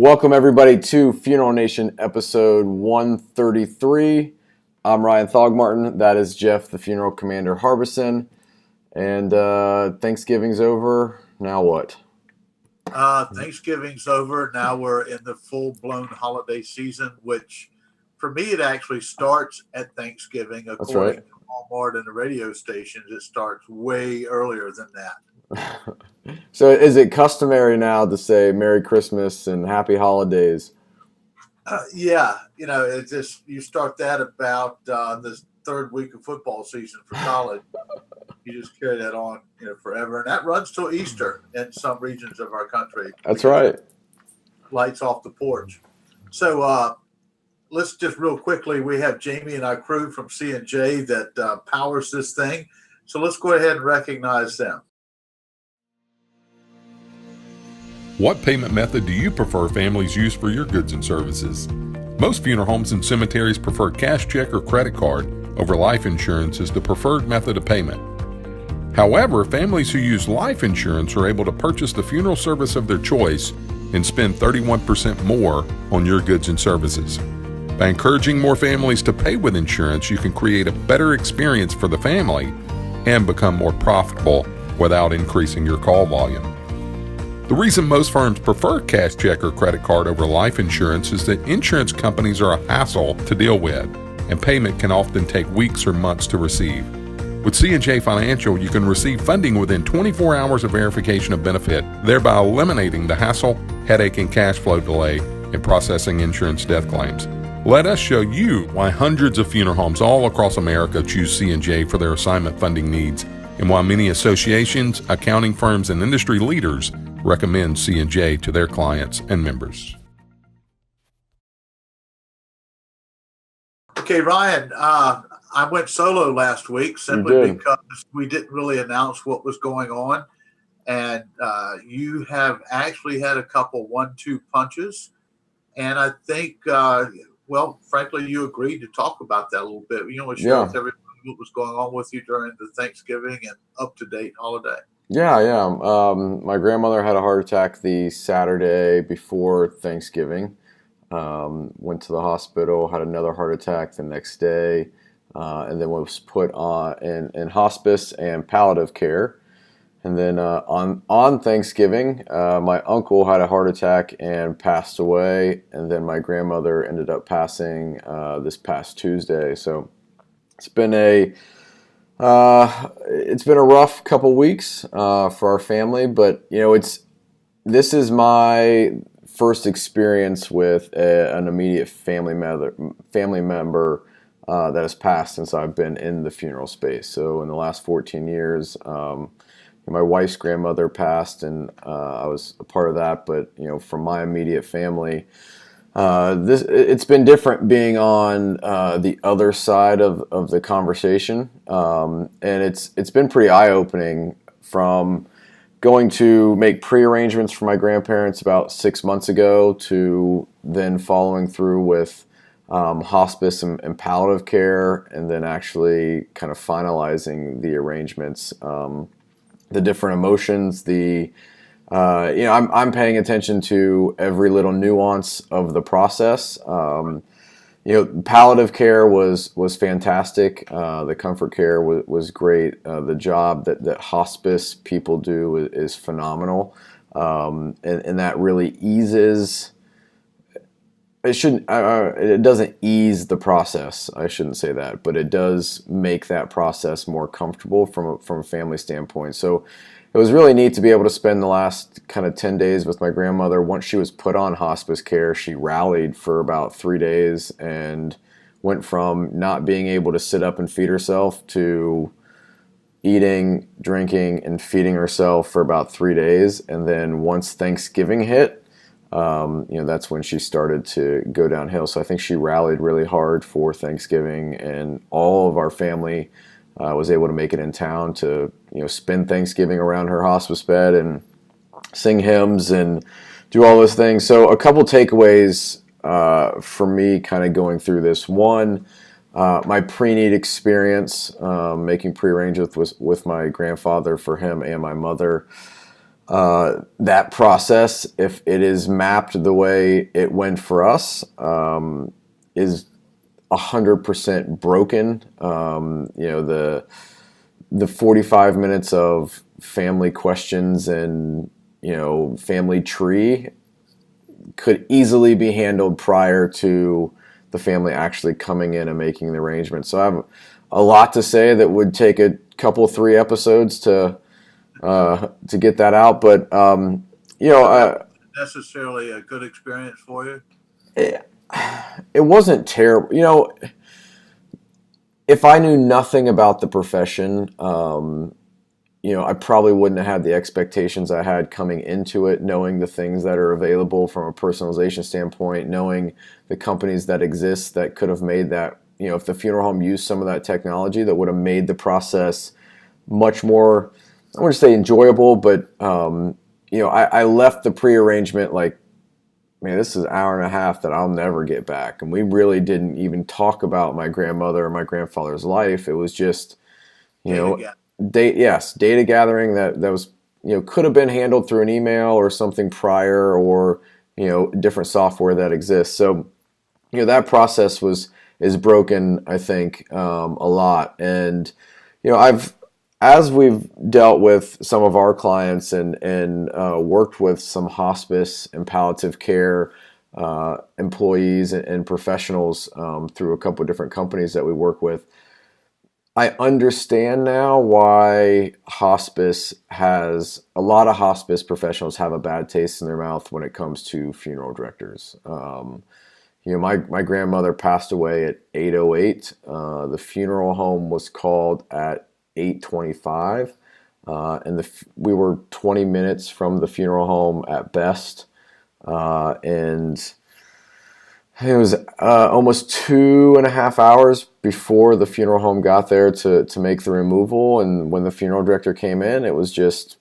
Welcome, everybody, to Funeral Nation episode 133. I'm Ryan Thogmartin. That is Jeff, the funeral commander, Harbison. And Thanksgiving's over. Now what? Thanksgiving's over. Now we're in the full-blown holiday season, which for me, it actually starts at Thanksgiving. According to Walmart and the radio stations, it starts way earlier than that. So is it customary now to say Merry Christmas and Happy Holidays? Yeah, it's just you start that about the third week of football season for college. You just carry that on, forever, and that runs till Easter in some regions of our country. That's right. Lights off the porch. So let's just real quickly. We have Jamie and our crew from C&J that powers this thing. So let's go ahead and recognize them. What payment method do you prefer families use for your goods and services? Most funeral homes and cemeteries prefer cash check or credit card over life insurance as the preferred method of payment. However, families who use life insurance are able to purchase the funeral service of their choice and spend 31% more on your goods and services. By encouraging more families to pay with insurance, you can create a better experience for the family and become more profitable without increasing your call volume. The reason most firms prefer cash check or credit card over life insurance is that insurance companies are a hassle to deal with, and payment can often take weeks or months to receive. With C&J Financial, you can receive funding within 24 hours of verification of benefit, thereby eliminating the hassle, headache, and cash flow delay in processing insurance death claims. Let us show you why hundreds of funeral homes all across America choose C&J for their assignment funding needs, and why many associations, accounting firms, and industry leaders recommend C&J to their clients and members. Okay, Ryan, I went solo last week simply because we didn't really announce what was going on. And you have actually had a couple 1-2 punches. And I think, frankly, you agreed to talk about that a little bit. You want to share with everybody what was going on with you during the Thanksgiving and up-to-date holiday? Yeah. My grandmother had a heart attack the Saturday before Thanksgiving. Went to the hospital, had another heart attack the next day, and then was put on in hospice and palliative care. And then on Thanksgiving, my uncle had a heart attack and passed away, and then my grandmother ended up passing this past Tuesday. So it's been a rough couple weeks for our family, but this is my first experience with an immediate family member that has passed since I've been in the funeral space. So in the last 14 years, my wife's grandmother passed, and I was a part of that. But from my immediate family, it's been different being on the other side of the conversation, and it's been pretty eye-opening from going to make pre-arrangements for my grandparents about 6 months ago to then following through with hospice and palliative care, and then actually kind of finalizing the arrangements, the different emotions, I'm paying attention to every little nuance of the process. Palliative care was fantastic. The comfort care was great. The job that hospice people do is phenomenal, and that really eases. It doesn't ease the process. I shouldn't say that, but it does make that process more comfortable from a family standpoint. So it was really neat to be able to spend the last kind of 10 days with my grandmother. Once she was put on hospice care, she rallied for about 3 days and went from not being able to sit up and feed herself to eating, drinking, and feeding herself for about 3 days. And then once Thanksgiving hit, that's when she started to go downhill. So I think she rallied really hard for Thanksgiving, and all of our family was able to make it in town to spend Thanksgiving around her hospice bed and sing hymns and do all those things. So a couple takeaways for me kind of going through this. One, my pre-need experience, making pre-arrangements with my grandfather for him and my mother. that process, if it is mapped the way it went for us, is 100% broken. The 45 minutes of family questions and family tree could easily be handled prior to the family actually coming in and making the arrangement. So I have a lot to say that would take a couple, 3 episodes to get that out. But necessarily a good experience for you. It wasn't terrible. If I knew nothing about the profession, I probably wouldn't have had the expectations I had coming into it, knowing the things that are available from a personalization standpoint, knowing the companies that exist that could have made that, if the funeral home used some of that technology, that would have made the process much more, I wouldn't say enjoyable, but, I left the pre-arrangement like, man, this is an hour and a half that I'll never get back. And we really didn't even talk about my grandmother or my grandfather's life. It was just, data gathering that was, could have been handled through an email or something prior, or, different software that exists. So, that process is broken, I think, a lot. And, as we've dealt with some of our clients and worked with some hospice and palliative care employees and professionals through a couple of different companies that we work with, I understand now why a lot of hospice professionals have a bad taste in their mouth when it comes to funeral directors. My grandmother passed away at 8:08. The funeral home was called at 8:25, and we were 20 minutes from the funeral home at best, and it was almost 2.5 hours before the funeral home got there to make the removal. And when the funeral director came in, it was just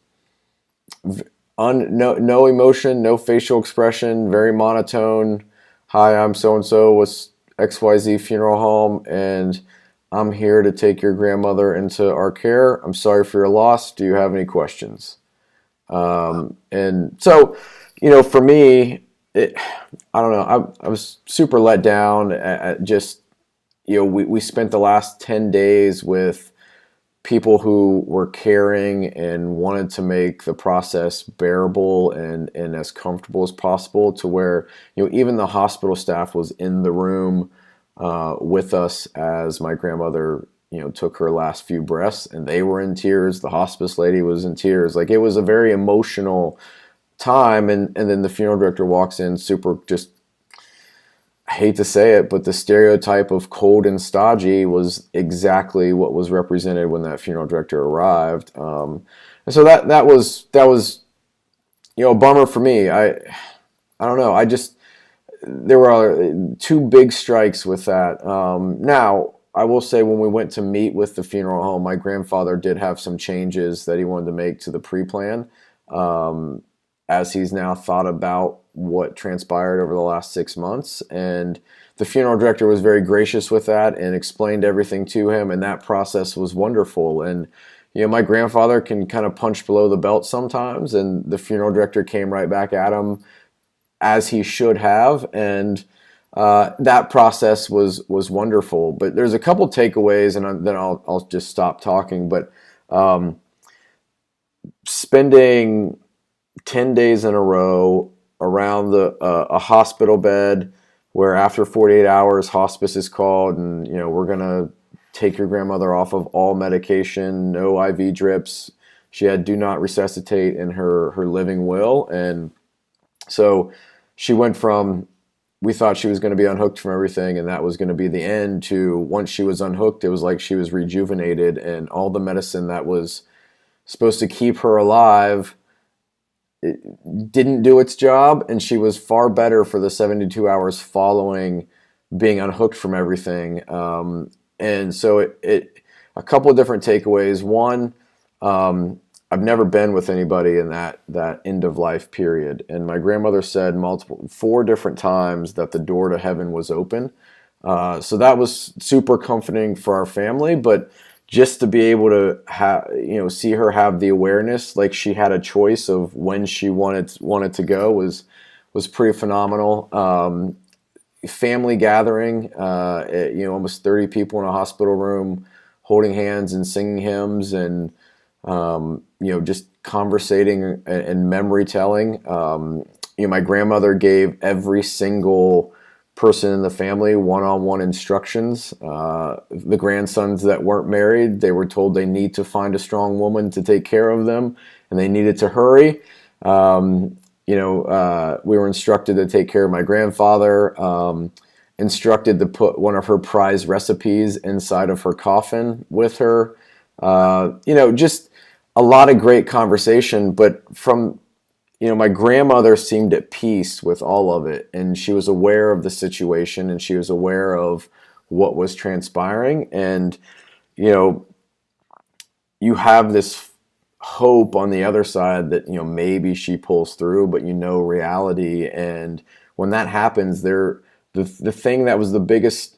no emotion, no facial expression, very monotone. Hi, I'm so-and-so with XYZ Funeral Home, and I'm here to take your grandmother into our care. I'm sorry for your loss. Do you have any questions? And so, for me, I don't know. I was super let down at just, we spent the last 10 days with people who were caring and wanted to make the process bearable and as comfortable as possible, to where, even the hospital staff was in the room with us as my grandmother, took her last few breaths, and they were in tears. The hospice lady was in tears. Like, it was a very emotional time. And then the funeral director walks in super, just, I hate to say it, but the stereotype of cold and stodgy was exactly what was represented when that funeral director arrived. And so that was a bummer for me. I don't know. There were 2 big strikes with that. Now, I will say, when we went to meet with the funeral home, my grandfather did have some changes that he wanted to make to the pre-plan, as he's now thought about what transpired over the last 6 months. And the funeral director was very gracious with that and explained everything to him, and that process was wonderful. And my grandfather can kind of punch below the belt sometimes, and the funeral director came right back at him, as he should have. And that process was wonderful. But there's a couple takeaways, and then I'll just stop talking. But spending 10 days in a row around a hospital bed, where after 48 hours hospice is called, and we're gonna take your grandmother off of all medication, no IV drips. She had do not resuscitate in her living will. And so she went from, we thought she was going to be unhooked from everything, and that was going to be the end, to, once she was unhooked, it was like she was rejuvenated, and all the medicine that was supposed to keep her alive, it didn't do its job, and she was far better for the 72 hours following being unhooked from everything. And so a couple of different takeaways. One, I've never been with anybody in that end of life period. And my grandmother said 4 different times that the door to heaven was open. So that was super comforting for our family. But just to be able to see her have the awareness, like she had a choice of when she wanted to go, was pretty phenomenal. Family gathering, almost 30 people in a hospital room, holding hands and singing hymns, and just conversating and memory telling. My grandmother gave every single person in the family one-on-one instructions. The grandsons that weren't married, they were told they need to find a strong woman to take care of them, and they needed to hurry. We were instructed to take care of my grandfather, instructed to put one of her prized recipes inside of her coffin with her. Just a lot of great conversation, but my grandmother seemed at peace with all of it, and she was aware of the situation, and she was aware of what was transpiring. And, you have this hope on the other side that, maybe she pulls through, but reality. And when that happens, the thing that was the biggest,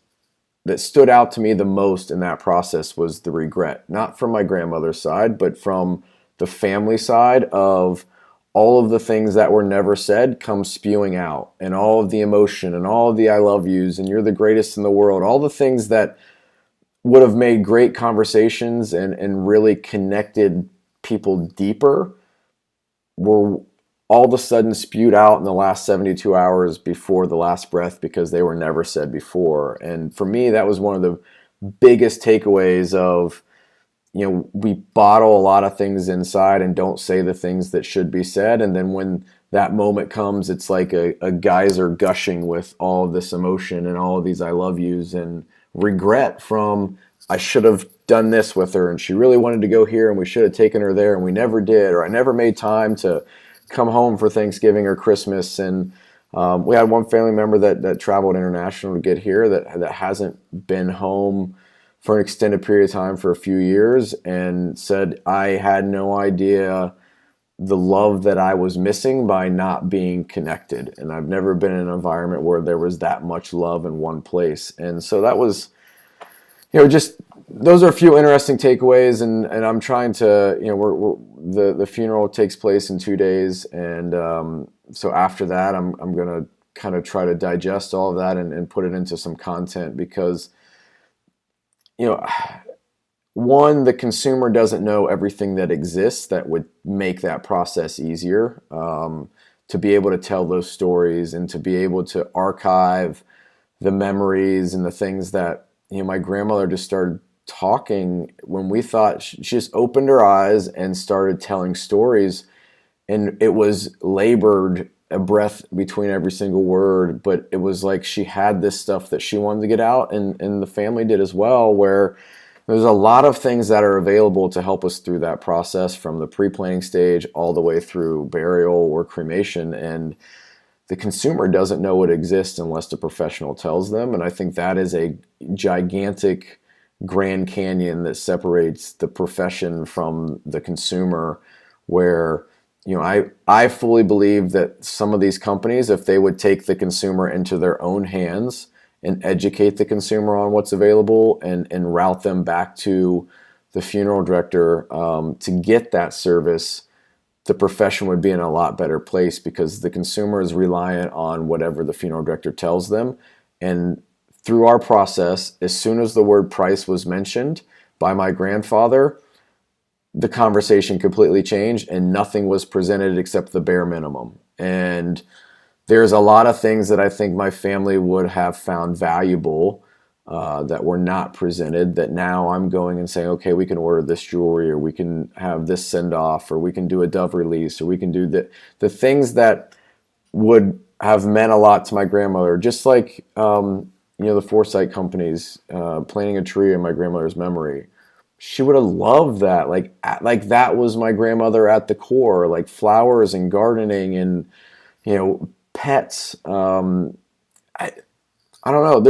that stood out to me the most in that process, was the regret, not from my grandmother's side, but from the family side, of all of the things that were never said come spewing out, and all of the emotion and all of the I love yous and you're the greatest in the world, all the things that would have made great conversations and really connected people deeper, were all of a sudden spewed out in the last 72 hours before the last breath, because they were never said before. And for me, that was one of the biggest takeaways of, we bottle a lot of things inside and don't say the things that should be said. And then when that moment comes, it's like a geyser gushing with all of this emotion and all of these I love yous and regret from, I should have done this with her, and she really wanted to go here, and we should have taken her there, and we never did, or I never made time to come home for Thanksgiving or Christmas. And we had one family member that traveled international to get here, that hasn't been home for an extended period of time for a few years, and said, I had no idea the love that I was missing by not being connected. And I've never been in an environment where there was that much love in one place. And so that was, just, those are a few interesting takeaways. And I'm trying to, the funeral takes place in 2 days. And so after that, I'm going to kind of try to digest all of that and put it into some content, because, one, the consumer doesn't know everything that exists that would make that process easier, to be able to tell those stories and to be able to archive the memories and the things that, my grandmother just started talking when we thought she just opened her eyes and started telling stories, and it was labored, a breath between every single word, but it was like she had this stuff that she wanted to get out, and the family did as well, where there's a lot of things that are available to help us through that process, from the pre-planning stage all the way through burial or cremation. And the consumer doesn't know what exists unless the professional tells them. And I think that is a gigantic Grand Canyon that separates the profession from the consumer, where, I fully believe that some of these companies, if they would take the consumer into their own hands and educate the consumer on what's available, and route them back to the funeral director to get that service, the profession would be in a lot better place, because the consumer is reliant on whatever the funeral director tells them. And through our process, as soon as the word price was mentioned by my grandfather, the conversation completely changed, and nothing was presented except the bare minimum. And there's a lot of things that I think my family would have found valuable that were not presented, that now I'm going and saying, okay, we can order this jewelry, or we can have this send off, or we can do a dove release, or we can do the things that would have meant a lot to my grandmother. Just like, the foresight companies, planting a tree in my grandmother's memory. She would have loved that. Like that was my grandmother at the core, like flowers and gardening and, pets. I don't know.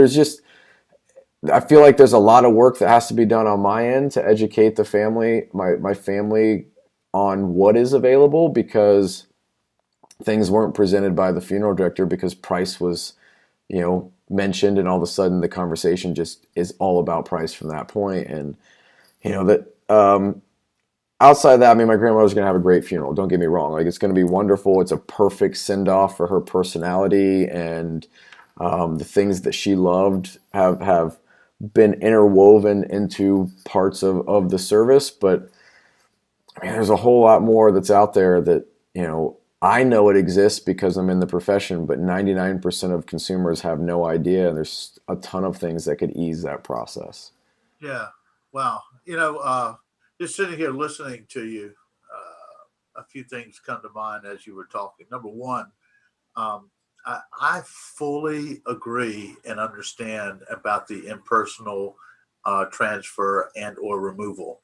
I feel like there's a lot of work that has to be done on my end to educate the family, my family, on what is available, because things weren't presented by the funeral director, because price was, mentioned, and all of a sudden the conversation just is all about price from that point. And that outside of that, I mean, my grandmother's going to have a great funeral. Don't get me wrong. Like, it's going to be wonderful. It's a perfect send off for her personality, and the things that she loved have been interwoven into parts of the service. But I mean, there's a whole lot more that's out there that, I know it exists because I'm in the profession, but 99% of consumers have no idea. And there's a ton of things that could ease that process. Yeah. Wow. Just sitting here listening to you, a few things come to mind as you were talking. Number one, I fully agree and understand about the impersonal transfer and or removal.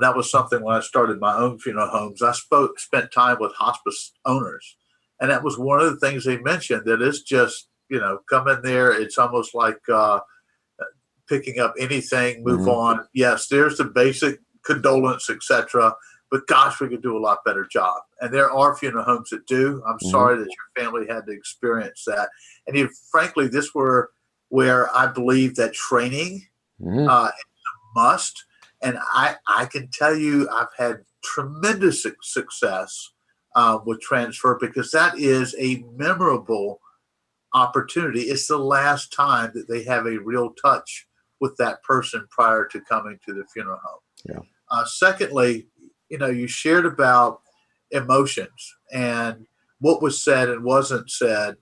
That was something when I started my own funeral homes. I spent time with hospice owners, and that was one of the things they mentioned. That it's just come in there. It's almost like picking up anything, move on. Yes, there's the basic condolence, etc. But gosh, we could do a lot better job. And there are funeral homes that do. I'm sorry that your family had to experience that. And frankly, this were where I believe that training is a must. And I can tell you I've had tremendous success with transfer, because that is a memorable opportunity. It's the last time that they have a real touch with that person prior to coming to the funeral home. Yeah. Secondly, you shared about emotions and what was said and wasn't said.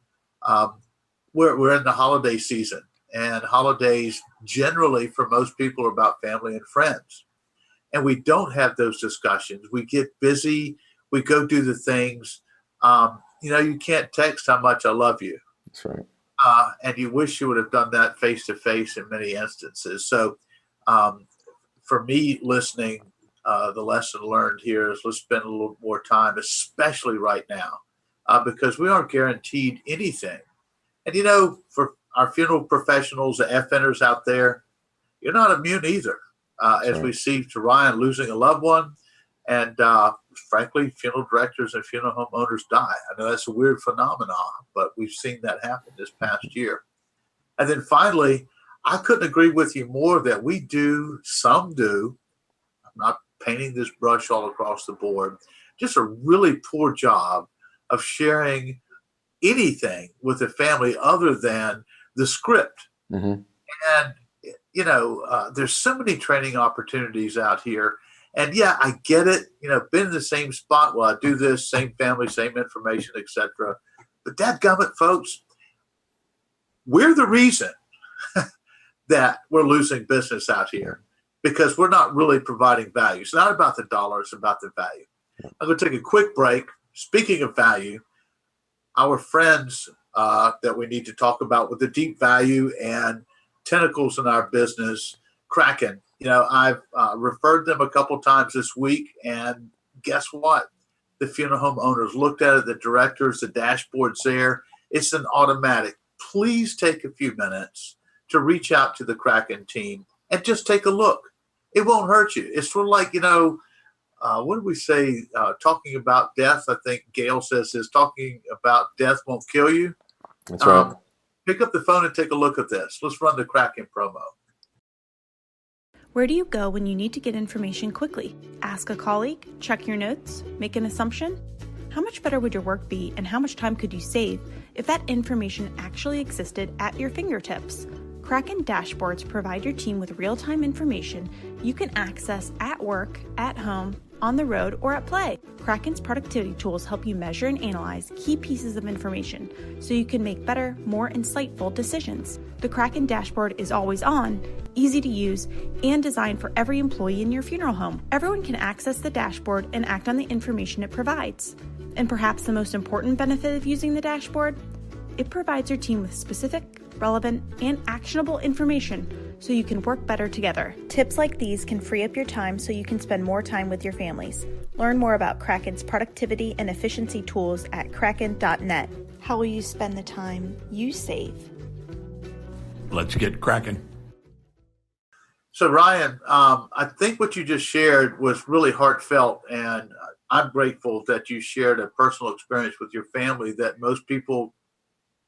We're in the holiday season, and holidays generally for most people are about family and friends. And we don't have those discussions. We get busy. We go do the things. You can't text how much I love you. That's right. And you wish you would have done that face to face in many instances. So for me, listening, the lesson learned here is let's spend a little more time, especially right now, because we aren't guaranteed anything. And, for our funeral professionals, the FNers out there, you're not immune either. As we see to Ryan losing a loved one, and frankly, funeral directors and funeral home owners die. I know that's a weird phenomenon, but we've seen that happen this past year. And then finally, I couldn't agree with you more that some do, I'm not painting this brush all across the board, just a really poor job of sharing anything with the family other than the script. And there's so many training opportunities out here. And yeah, I get it. Been in the same spot. Well, I do this, same family, same information, etc. But dadgummit, folks, we're the reason that we're losing business out here, because we're not really providing value. It's not about the dollar, it's about the value. I'm going to take a quick break. Speaking of value, our friends that we need to talk about with the deep value and tentacles in our business, Kraken. I've referred them a couple times this week, and guess what? The funeral home owners looked at it, the directors, the dashboard's there. It's an automatic. Please take a few minutes to reach out to the Kraken team and just take a look. It won't hurt you. It's sort of like, what do we say? Talking about death, I think Gail says is talking about death won't kill you. That's right. Pick up the phone and take a look at this. Let's run the Kraken promo. Where do you go when you need to get information quickly? Ask a colleague, check your notes, make an assumption? How much better would your work be, and how much time could you save if that information actually existed at your fingertips? Kraken dashboards provide your team with real-time information you can access at work, at home, on the road, or at play. Kraken's productivity tools help you measure and analyze key pieces of information so you can make better, more insightful decisions. The Kraken dashboard is always on, easy to use, and designed for every employee in your funeral home. Everyone can access the dashboard and act on the information it provides. And perhaps the most important benefit of using the dashboard? It provides your team with specific, relevant, and actionable information so you can work better together. Tips like these can free up your time so you can spend more time with your families. Learn more about Kraken's productivity and efficiency tools at kraken.net. How will you spend the time you save? Let's get cracking. So Ryan, I think what you just shared was really heartfelt, and I'm grateful that you shared a personal experience with your family that most people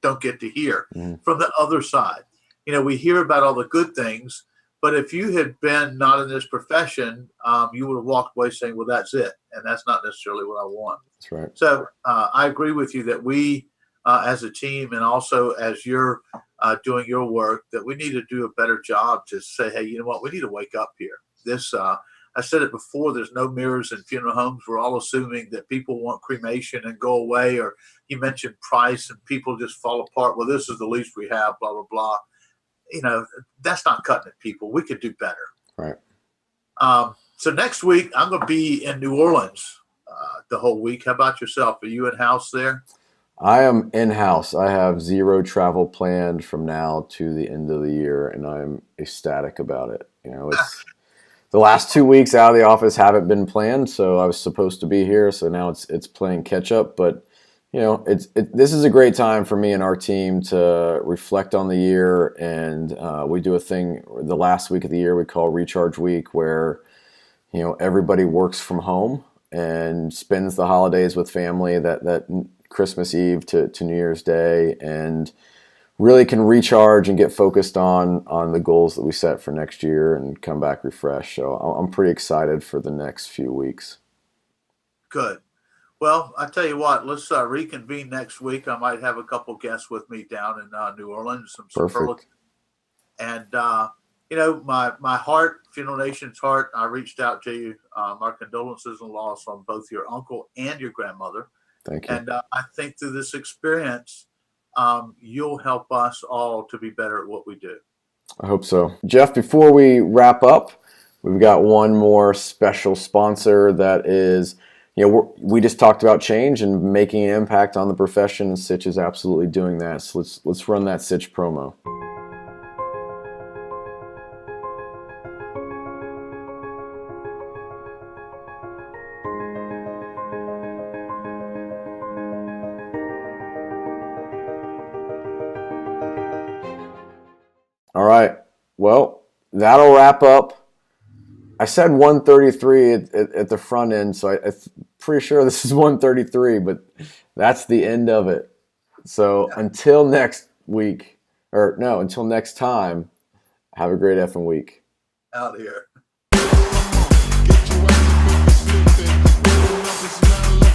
don't get to hear from the other side. We hear about all the good things, But if you had been not in this profession, you would have walked away saying, well, that's it. And that's not necessarily what I want. That's right. So I agree with you that we, as a team, and also as you're doing your work, that we need to do a better job to say, hey, you know what, we need to wake up here. This, I said it before, there's no mirrors in funeral homes. We're all assuming that people want cremation and go away, or you mentioned price and people just fall apart. Well, this is the least we have, blah, blah, blah. That's not cutting it, people. We could do better. Right. So next week, I'm going to be in New Orleans the whole week. How about yourself? Are you in-house there? I am in-house. I have zero travel planned from now to the end of the year, and I'm ecstatic about it. It's the last 2 weeks out of the office haven't been planned, so I was supposed to be here, so now it's playing catch up. But this is a great time for me and our team to reflect on the year, and we do a thing the last week of the year we call Recharge Week, where everybody works from home and spends the holidays with family that Christmas Eve to New Year's Day, and really can recharge and get focused on the goals that we set for next year and come back refreshed. So I'm pretty excited for the next few weeks. Good. Well, I tell you what, let's reconvene next week. I might have a couple guests with me down in New Orleans. Perfect. And, my heart, Funeral Nation's heart, I reached out to you. My condolences and loss on both your uncle and your grandmother. Thank you. And I think through this experience, you'll help us all to be better at what we do. I hope so. Jeff, before we wrap up, we've got one more special sponsor that is, we just talked about change and making an impact on the profession, and Sitch is absolutely doing that. So let's run that Sitch promo. All right. Well, that'll wrap up. I said 133 at the front end, so I'm pretty sure this is 133, but that's the end of it. So until next time, have a great effing week. Out here. Get your ass up,